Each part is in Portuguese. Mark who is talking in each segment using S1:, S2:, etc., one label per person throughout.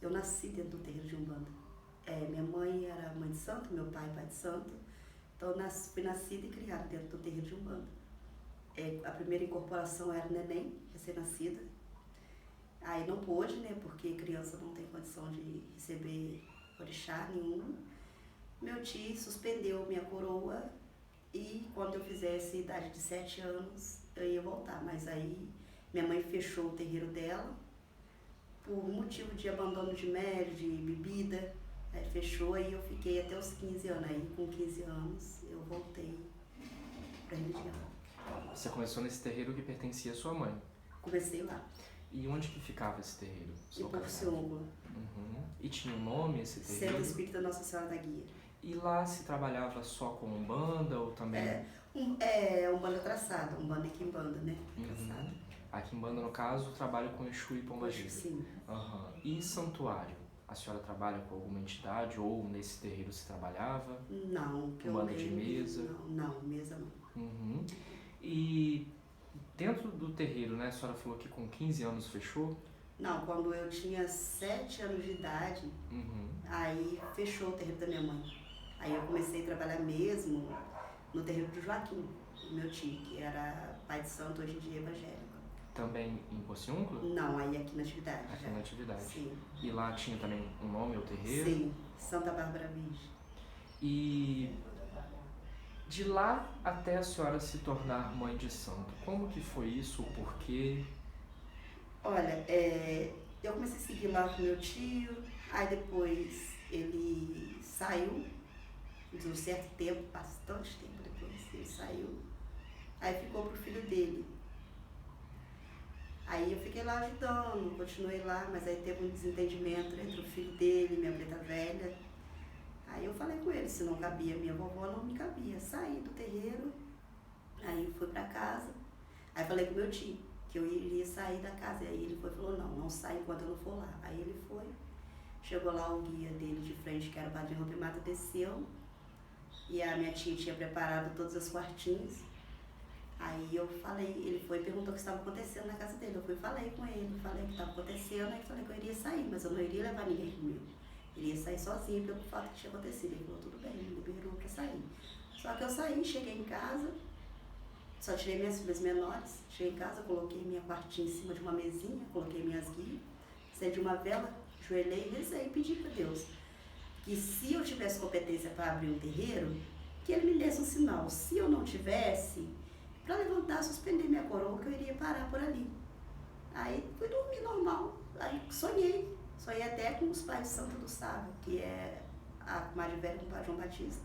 S1: Eu nasci dentro do terreiro de Umbanda. Minha mãe era mãe de santo, meu pai pai de santo. Então eu fui nascida e criada dentro do terreiro de Umbanda. A primeira incorporação era neném, recém-nascida. Aí não pôde, né, porque criança não tem condição de receber orixá nenhum. Meu tio suspendeu minha coroa e quando eu fizesse idade de 7 anos eu ia voltar. Mas aí minha mãe fechou o terreiro dela por motivo de abandono de médio, de bebida. Aí fechou e eu fiquei até os 15 anos. Aí com 15 anos eu voltei pra religião.
S2: Você começou nesse terreiro que pertencia à sua mãe?
S1: Comecei lá.
S2: E onde que ficava esse terreiro?
S1: Em Porciúncula.
S2: E tinha um nome esse terreiro?
S1: Centro Espírita Nossa Senhora da Guia.
S2: E lá se trabalhava só com Umbanda ou também?
S1: Umbanda traçada, Umbanda e Quimbanda, né? Traçada.
S2: A Quimbanda, no caso, trabalha com Exu e Pombagira.
S1: Sim.
S2: E santuário? A senhora trabalha com alguma entidade ou nesse terreiro se trabalhava?
S1: Não.
S2: Umbanda de mesa?
S1: Não, mesa não.
S2: E dentro do terreiro, né, a senhora falou que com 15 anos fechou?
S1: Não, quando eu tinha 7 anos de idade, aí fechou o terreiro da minha mãe. Aí eu comecei a trabalhar mesmo no terreiro do Joaquim, meu tio, que era pai de santo, hoje em dia evangélico.
S2: Também em Porciúncula?
S1: Não, aí aqui na atividade.
S2: Aqui na atividade.
S1: Sim.
S2: E lá tinha também um nome, o terreiro?
S1: Sim, Santa Bárbara Virgem.
S2: E de lá até a senhora se tornar mãe de santo, como que foi isso, o porquê?
S1: Olha, eu comecei a seguir lá com meu tio, aí depois ele saiu, de um certo tempo, bastante tempo depois ele saiu, aí ficou pro filho dele. Aí eu fiquei lá ajudando, continuei lá, mas aí teve um desentendimento entre o filho dele e minha preta velha. Aí eu falei com ele, se não cabia minha vovó, não me cabia. Saí do terreiro, aí fui pra casa, aí falei com meu tio que eu iria sair da casa. Aí ele falou, não sai enquanto eu não for lá. Aí ele foi, chegou lá, o guia dele de frente, que era o padrinho Rubimata, desceu, e a minha tia tinha preparado todas as quartinhas. Aí eu falei, ele foi e perguntou o que estava acontecendo na casa dele. Eu fui e falei com ele, falei o que estava acontecendo, aí falei que eu iria sair, mas eu não iria levar ninguém comigo. Eu iria sair sozinha pelo fato que tinha acontecido. Ele falou, tudo bem, me liberou pra sair. Só que eu saí, cheguei em casa, só tirei minhas filhas menores, cheguei em casa, coloquei minha quartinha em cima de uma mesinha, coloquei minhas guias, acendi uma vela, ajoelhei e rezei e pedi para Deus que se eu tivesse competência para abrir um terreiro, que ele me desse um sinal. Se eu não tivesse, para levantar, suspender minha coroa, que eu iria parar por ali. Aí fui dormir normal, aí sonhei até com os pais de Santa do Sábio, que é a comadre velha com o pai João Batista.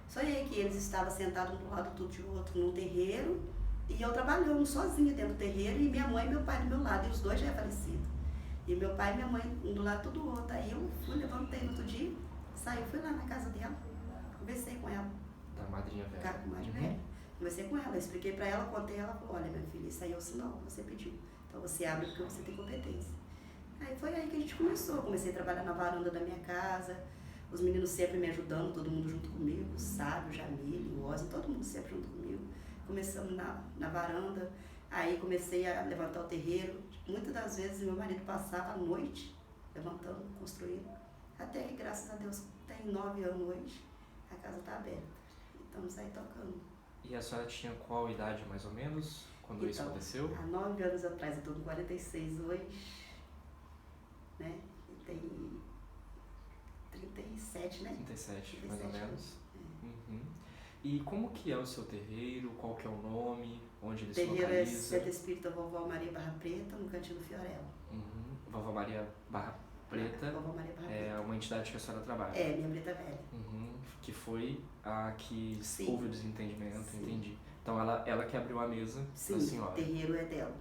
S1: Sonhei que eles estavam sentados um do lado do outro num terreiro, e eu trabalhando sozinha dentro do terreiro, e minha mãe e meu pai do meu lado, e os dois já é falecidos. E meu pai e minha mãe um do lado do outro. Aí eu fui, levantei no outro dia, saí, fui lá na casa dela, conversei com ela.
S2: Da madrinha velha.
S1: Com a madrinha velha. Conversei com ela, expliquei pra ela, contei, ela falou, olha minha filha, isso aí é o sinal que você pediu. Então você abre porque você tem competência. Aí foi aí que a gente começou. Comecei a trabalhar na varanda da minha casa, os meninos sempre me ajudando, todo mundo junto comigo, o Sábio, o Jamile, o Ozzy, todo mundo sempre junto comigo. Começamos na varanda, aí comecei a levantar o terreiro. Muitas das vezes meu marido passava a noite levantando, construindo, até que graças a Deus tem 9 anos hoje, a casa está aberta. Estamos aí tocando.
S2: E a senhora tinha qual idade mais ou menos quando isso aconteceu?
S1: Há 9 anos atrás, eu estou com 46 hoje, né? E tem 37, né?
S2: 37, mais ou menos. E como que é o seu terreiro? Qual que é o nome? Onde ele se localiza?
S1: O terreiro é Centro Espírita Vovó Maria Barra Preta, no Cantinho do Fiorello.
S2: Vovó Maria Barra Preta é uma entidade que a senhora trabalha?
S1: É, minha preta velha.
S2: Que foi a que houve o desentendimento, entendi. Então ela que abriu a mesa da senhora.
S1: Sim, o terreiro é dela.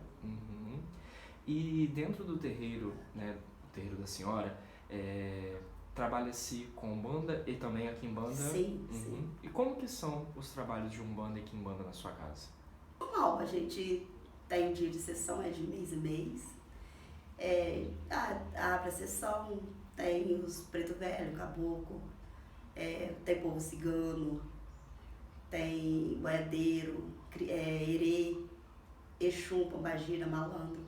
S2: E dentro do terreiro, né, o terreiro da senhora, trabalha-se com Umbanda e também a Quimbanda?
S1: Sim, sim.
S2: E como que são os trabalhos de Umbanda e Quimbanda na sua casa?
S1: Normal, a gente tem dia de sessão, é de mês em mês. Abre a sessão, tem os preto velho, caboclo, tem povo cigano, tem boiadeiro, herê, Exu, pombagira, malandro.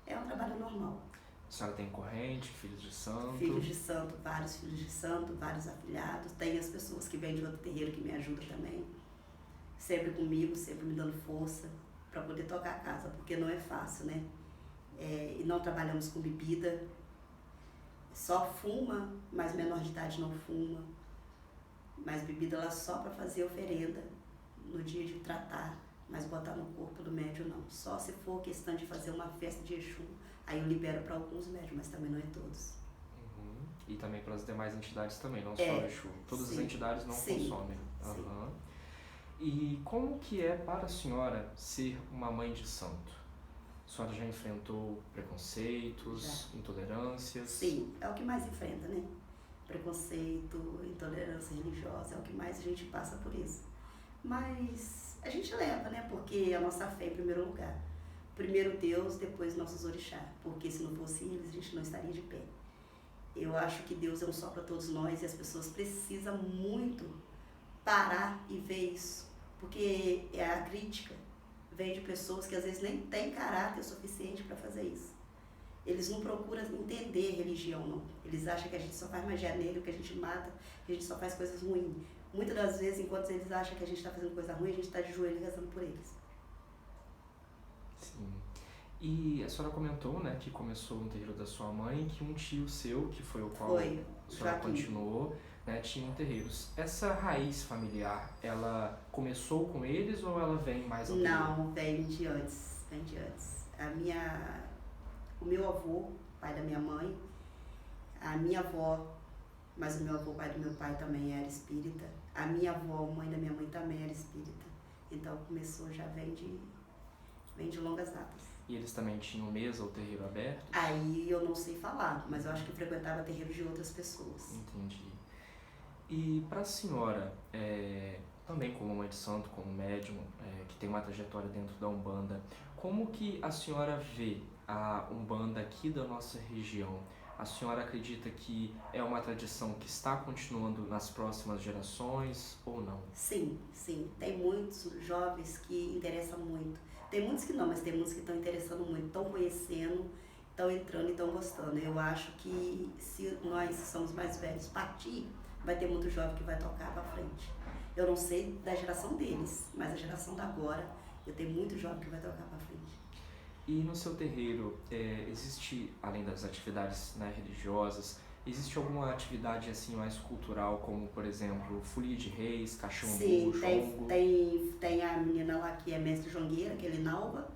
S1: É um trabalho normal.
S2: A senhora tem corrente, filhos de santo?
S1: Filhos de santo, vários filhos de santo, vários afilhados. Tem as pessoas que vêm de outro terreiro que me ajudam também. Sempre comigo, sempre me dando força para poder tocar a casa, porque não é fácil, né? E não trabalhamos com bebida. Só fuma, mas menor de idade não fuma. Mas bebida lá só para fazer oferenda no dia de tratar, mas botar no corpo do médium não. Só se for questão de fazer uma festa de Exu, aí eu libero para alguns médiums, mas também não é todos.
S2: Uhum. E também para as demais entidades também, não só o Exu. Todas
S1: sim,
S2: as entidades não consomem.
S1: Sim.
S2: Uhum. E como que é para a senhora ser uma mãe de santo? A senhora já enfrentou preconceitos, intolerâncias?
S1: Sim, é o que mais enfrenta, né? Preconceito, intolerância religiosa, é o que mais a gente passa por isso. Mas a gente leva, né? Porque a nossa fé é em primeiro lugar. Primeiro Deus, depois nossos orixás. Porque se não fosse eles, a gente não estaria de pé. Eu acho que Deus é um só para todos nós e as pessoas precisam muito parar e ver isso. Porque a crítica vem de pessoas que às vezes nem têm caráter suficiente para fazer isso. Eles não procuram entender religião, não. Eles acham que a gente só faz magia negra, que a gente mata, que a gente só faz coisas ruins. Muitas das vezes, enquanto eles acham que a gente está fazendo coisa ruim, a gente está de joelho rezando por eles.
S2: Sim. E a senhora comentou, né, que começou no terreiro da sua mãe, que um tio seu, que foi o qual a senhora continuou, né, tinha terreiros. Essa raiz familiar, ela começou com eles ou ela vem mais anterior?
S1: Não, vem de antes. Vem de antes. O meu avô, pai da minha mãe, a minha avó, mas o meu avô, pai do meu pai, também era espírita. A minha avó, mãe da minha mãe, também era espírita. Então começou, já vem de longas datas.
S2: E eles também tinham mesa ou terreiro aberto?
S1: Aí eu não sei falar, mas eu acho que eu frequentava terreiros de outras pessoas.
S2: Entendi. E para a senhora, também como mãe de santo, como médium, que tem uma trajetória dentro da Umbanda, como que a senhora vê a Umbanda aqui da nossa região? A senhora acredita que é uma tradição que está continuando nas próximas gerações ou não?
S1: Sim, sim. Tem muitos jovens que interessam muito. Tem muitos que não, mas tem muitos que estão interessando muito, estão conhecendo, estão entrando e estão gostando. Eu acho que se nós somos mais velhos partir, vai ter muito jovem que vai tocar para frente. Eu não sei da geração deles, mas a geração da agora, eu tenho muito jovem que vai tocar para frente.
S2: E no seu terreiro, existe, além das atividades, né, religiosas, existe alguma atividade assim mais cultural, como por exemplo, folia de reis, cachumbu, jongo?
S1: Sim, tem a menina lá que é mestre jongueira, que é Linalva.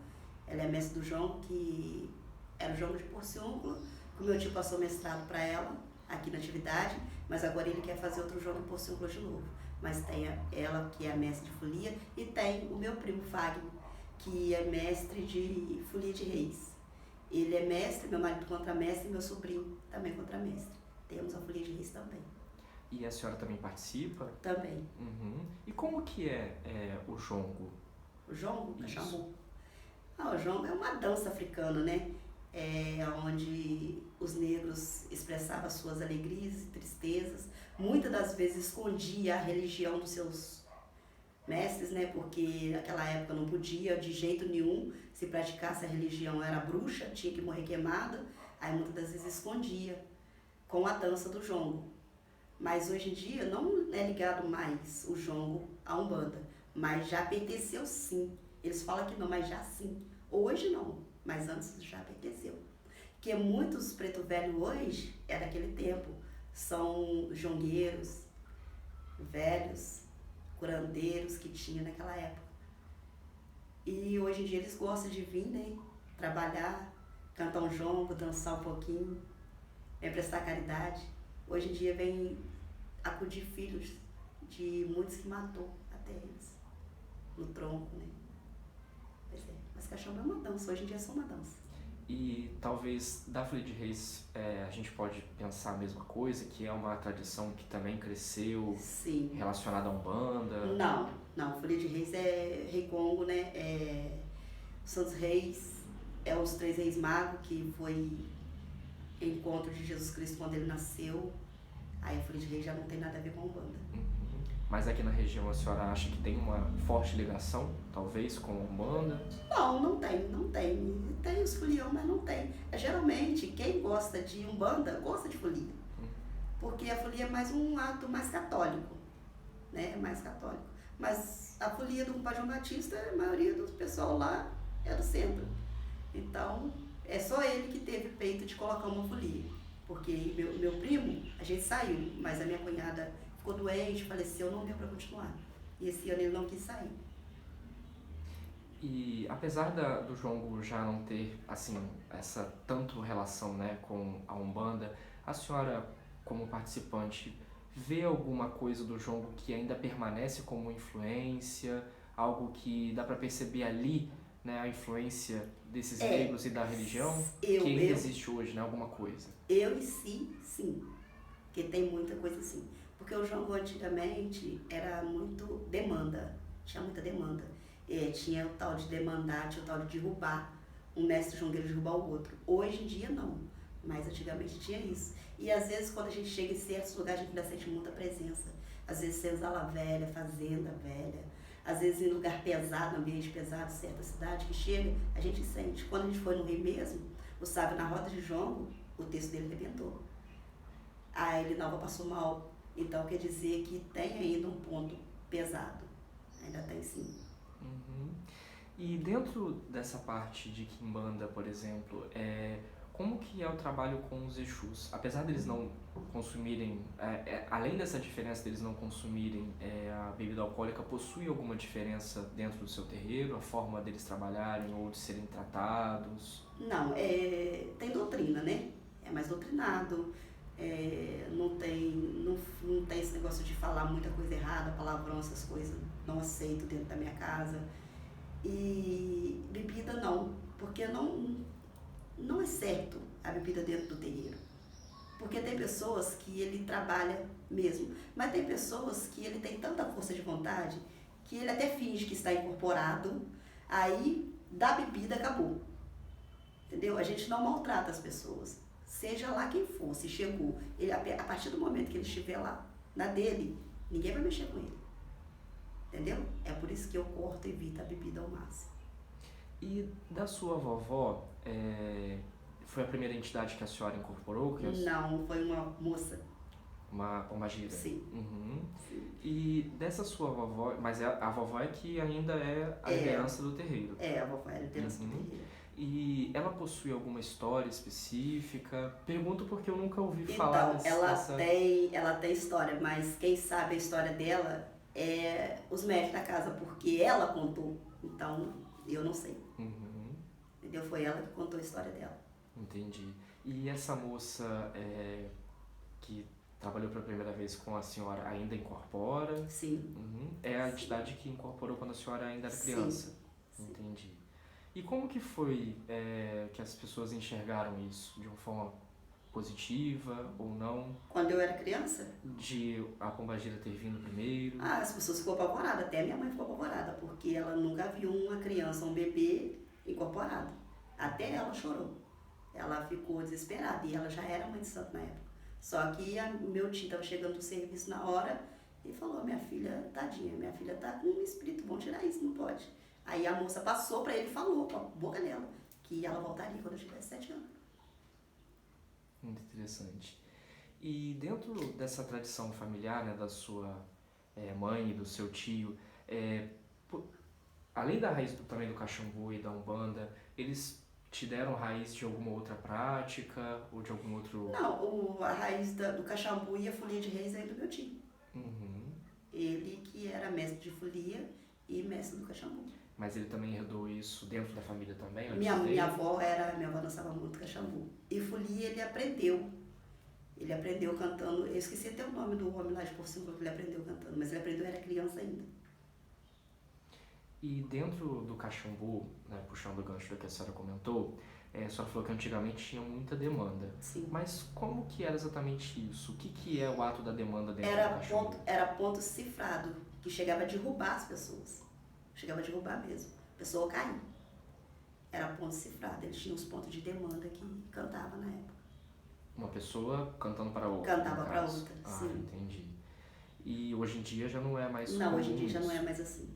S1: Ela é mestre do jongo, que era o jongo de porciúnculo, que o meu tio passou mestrado para ela, aqui na atividade, mas agora ele quer fazer outro jongo de porciúnculo de novo. Mas tem ela que é a mestre de folia, e tem o meu primo Fagner, que é mestre de folia de reis. Ele é mestre, meu marido contramestre e meu sobrinho também contramestre. Temos a folia de reis também.
S2: E a senhora também participa?
S1: Também.
S2: Uhum. E como que é o jongo?
S1: O jongo? Caxambu. O jongo é uma dança africana, né? Onde os negros expressavam suas alegrias e tristezas. Muitas das vezes escondia a religião dos seus mestres, né? Porque naquela época não podia de jeito nenhum se praticasse a religião, era bruxa, tinha que morrer queimada. Aí muitas das vezes escondia com a dança do jongo. Mas hoje em dia não é ligado mais o jongo à Umbanda, mas já pertenceu sim. Eles falam que não, mas já sim. Hoje não, mas antes já pertenceu. Porque muitos preto velho hoje é daquele tempo, são jongueiros, velhos, curandeiros que tinha naquela época. E hoje em dia eles gostam de vir, né? Trabalhar, cantar um jongo, dançar um pouquinho, prestar caridade. Hoje em dia vem acudir filhos de muitos que matou até eles, no tronco, né? Pois é, mas caixão é uma dança, hoje em dia é só uma dança.
S2: E talvez da Folia de Reis a gente pode pensar a mesma coisa, que é uma tradição que também cresceu,
S1: sim,
S2: relacionada a Umbanda?
S1: Não, Folia de Reis é Rei Congo, né? Santos Reis, os 3 reis magos, que foi encontro de Jesus Cristo quando ele nasceu. Aí a Folia de Reis já não tem nada a ver com a Umbanda.
S2: Uhum. mas aqui na região a senhora acha que tem uma forte ligação, talvez, com a Umbanda?
S1: Não, não tem, não tem. Tem os folião, mas não tem. Geralmente, quem gosta de Umbanda, gosta de folia. Porque a folia é mais um ato mais católico, né? Mais católico. Mas a folia do Padre João Batista, a maioria do pessoal lá é do centro. Então, é só ele que teve peito de colocar uma folia. Porque meu primo, a gente saiu, mas a minha cunhada ficou doente, faleceu, não deu para continuar. E esse ano ele não quis sair.
S2: E apesar do jongo já não ter, assim, essa tanto relação, né, com a Umbanda, a senhora, como participante, vê alguma coisa do jongo que ainda permanece como influência, algo que dá para perceber ali, né, a influência desses negros e da religião, que ainda existe hoje, né, alguma coisa?
S1: Eu em si, sim, porque tem muita coisa assim. Porque o jongo antigamente era muito demanda, tinha muita demanda. Tinha o tal de demandar, tinha o tal de derrubar, um mestre jongueiro derrubar o outro. Hoje em dia não, mas antigamente tinha isso. E às vezes quando a gente chega em certos lugares a gente ainda sente muita presença. Às vezes senzala velha, fazenda velha, às vezes em lugar pesado, ambiente pesado, certa cidade que chega, a gente sente. Quando a gente foi no Rio mesmo, o sábio na roda de jongo, o texto dele arrebentou. A Elinalva passou mal, então quer dizer que tem ainda um ponto pesado, ainda tem sim.
S2: Uhum. E dentro dessa parte de Quimbanda, por exemplo, como que é o trabalho com os Exus? Apesar deles não consumirem, além dessa diferença deles não consumirem a bebida alcoólica, possui alguma diferença dentro do seu terreiro, a forma deles trabalharem ou de serem tratados?
S1: Não, tem doutrina, né? É mais doutrinado, não tem esse negócio de falar muita coisa errada, palavrão, essas coisas, não aceito dentro da minha casa. E bebida não, porque não é certo a bebida dentro do terreiro. Porque tem pessoas que ele trabalha mesmo, mas tem pessoas que ele tem tanta força de vontade que ele até finge que está incorporado, aí da bebida acabou. Entendeu? A gente não maltrata as pessoas. Seja lá quem for, se chegou, a partir do momento que ele estiver lá, na dele, ninguém vai mexer com ele. Entendeu? É por isso que eu corto e evito a bebida ao máximo.
S2: E da sua vovó, foi a primeira entidade que a senhora incorporou?
S1: Não, foi uma moça.
S2: Uma gira?
S1: Sim.
S2: Uhum.
S1: Sim.
S2: E dessa sua vovó, mas a vovó é que ainda é a liderança do terreiro?
S1: A vovó é a liderança do terreiro.
S2: E ela possui alguma história específica? Pergunto porque eu nunca ouvi falar
S1: dessa... ela tem história, mas quem sabe a história dela é os médicos da casa, porque ela contou. Então, eu não sei.
S2: Uhum.
S1: Entendeu? Foi ela que contou a história dela.
S2: Entendi. E essa moça que trabalhou pela primeira vez com a senhora ainda incorpora?
S1: Sim.
S2: Uhum. É a entidade que incorporou quando a senhora ainda era criança? Sim. Entendi. E como que foi que as pessoas enxergaram isso? De uma forma positiva ou não?
S1: Quando eu era criança?
S2: De a pombagira ter vindo primeiro?
S1: As pessoas ficou apavoradas, até a minha mãe ficou apavorada, porque ela nunca viu uma criança, um bebê incorporado. Até ela chorou. Ela ficou desesperada e ela já era mãe de santo na época. Só que meu tio estava chegando do serviço na hora e falou, minha filha, tadinha, minha filha tá com um espírito, vão tirar isso, não pode. Aí a moça passou para ele e falou com a boca dela que ela voltaria quando eu tivesse 7 anos.
S2: Muito interessante. E dentro dessa tradição familiar, né, da sua mãe e do seu tio, além da raiz também do cachambu e da umbanda, eles te deram raiz de alguma outra prática ou de algum outro...
S1: Não, a raiz do cachambu e a folia de reis é do meu tio.
S2: Uhum.
S1: Ele que era mestre de folia e mestre do cachambu.
S2: Mas ele também herdou isso dentro da família também?
S1: Minha avó dançava muito cachambu. E folia ele aprendeu. Ele aprendeu cantando, eu esqueci até o nome do homem lá de Porciúncula que ele aprendeu cantando, mas ele aprendeu, era criança ainda.
S2: E dentro do cachambu, né, puxando o gancho do que a senhora comentou, a senhora falou que antigamente tinha muita demanda.
S1: Sim.
S2: Mas como que era exatamente isso? O que é o ato da demanda dentro do cachambu?
S1: Era ponto cifrado, que chegava a derrubar as pessoas. Chegava a derrubar mesmo. A pessoa caía. Era ponto cifrado, eles tinham os pontos de demanda que cantava na época.
S2: Uma pessoa cantando para outra?
S1: Cantava para outra,
S2: sim.
S1: sim.
S2: Entendi. E hoje em dia já não é mais
S1: Não,
S2: comum
S1: hoje em dia já não
S2: isso.
S1: é mais assim.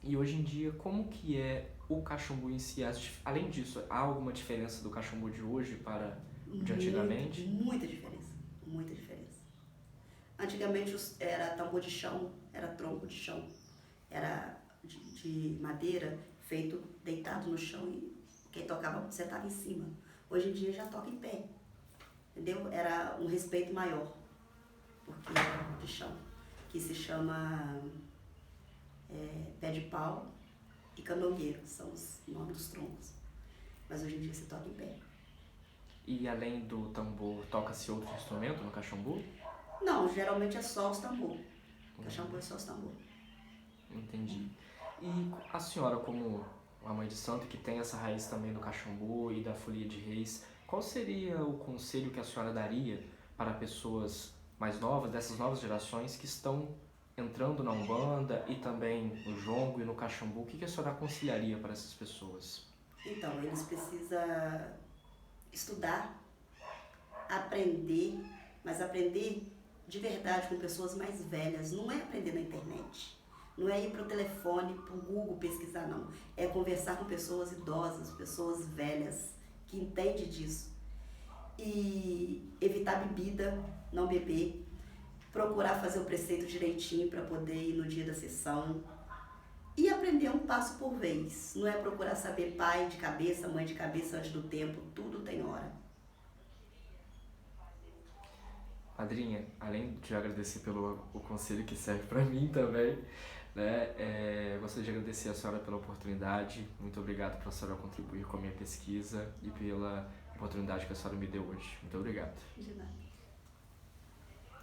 S2: E hoje em dia, como que é o cachumbu em si? Além disso, há alguma diferença do cachumbu de hoje para o de antigamente?
S1: Muita diferença, muita diferença. Antigamente era tambor de chão, era tronco de chão, era de madeira, feito deitado no chão e quem tocava sentava em cima. Hoje em dia já toca em pé, entendeu? Era um respeito maior, porque era de chão, que se chama pé de pau e canongueiro, são os nomes dos troncos. Mas hoje em dia se toca em pé.
S2: E além do tambor, toca-se outro instrumento no cachumbu?
S1: Não, geralmente é só os tambor. Cachumbu é só os tambor.
S2: Entendi. E a senhora, como uma mãe de santo que tem essa raiz também do cachumbu e da folia de reis, qual seria o conselho que a senhora daria para pessoas mais novas, dessas novas gerações que estão entrando na Umbanda e também no jongo e no cachumbu? O que a senhora aconselharia para essas pessoas?
S1: Então, eles precisam estudar, aprender, mas aprender de verdade com pessoas mais velhas. Não é aprender na internet, não é ir para o telefone, para o Google pesquisar, não. É conversar com pessoas idosas, pessoas velhas, que entendem disso. E evitar bebida, não beber, procurar fazer o preceito direitinho para poder ir no dia da sessão. E aprender um passo por vez. Não é procurar saber pai de cabeça, mãe de cabeça antes do tempo. Tudo tem hora.
S2: Madrinha, além de agradecer pelo o conselho que serve para mim também, né, gostaria de agradecer a senhora pela oportunidade. Muito obrigado por a senhora contribuir com a minha pesquisa e pela oportunidade que a senhora me deu hoje. Muito obrigado.
S1: De nada.